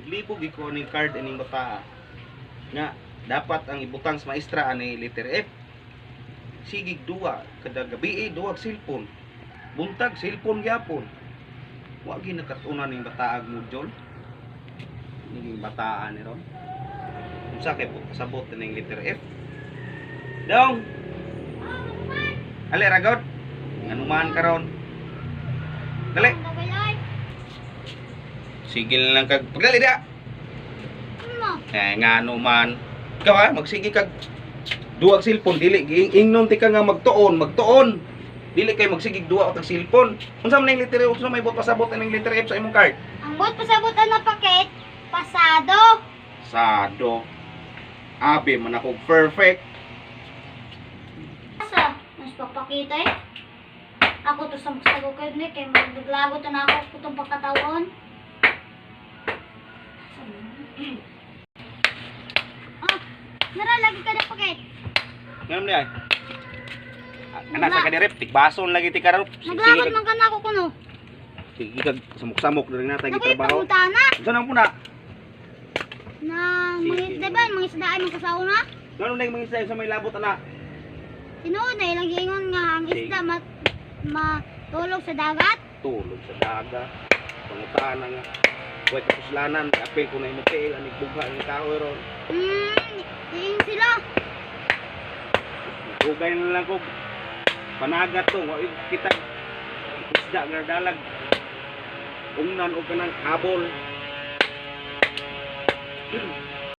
libo giko ning card ining bata nga dapat ang ibutang sa maestra ani letter F. Sigig duwa kada gabi duwag cellphone. Buntag cellphone gyapon. Wa gi nakatuna ning bataag module. Ning bataan ni ron. Unsa kay pasabot ning letter F? Dong. Ali ragod. Nganuman karon. Dali. Sigil lang kag pagdali da. Ngano man. Ikaw ha, magsige kag duwag cellphone dili ingnon ti ka nga magtuon. Dili kay magsigig duwa og cellphone. Unsa man ning letter F? Unsa may bot pasabot ning letter F sa imong card? Ang bot pasabot na paket, pasado. Sado. Abi man ako perfect. Asa, mas papakita eh. Ako to sa magsago kayo ni kay magduglago to na ako putong pagkatawon. Nara lagi ka na paket. Ngam ni ay. Ana sa kadirep tikbason lagi ti karop. Naglakad man kana ako kuno. Sige kag samok-samok diri na tagi Nakoy trabaho. pangutana. Unsa nang puna? Na diba mga isdaan mga kasauna? Ngano ning mga isda sa may labot ana? Tinuod na ilang giingon nga ang isda matulog sa dagat. Tulog sa daga. Pangutana nga. Way kapuslanan, apel ko na imong tiil ani bugha ni kahoy ron. Tingin sila. Ugay na lang ko. Panagat to, wa kita isda nga dalag. Ungnan o kanang habol.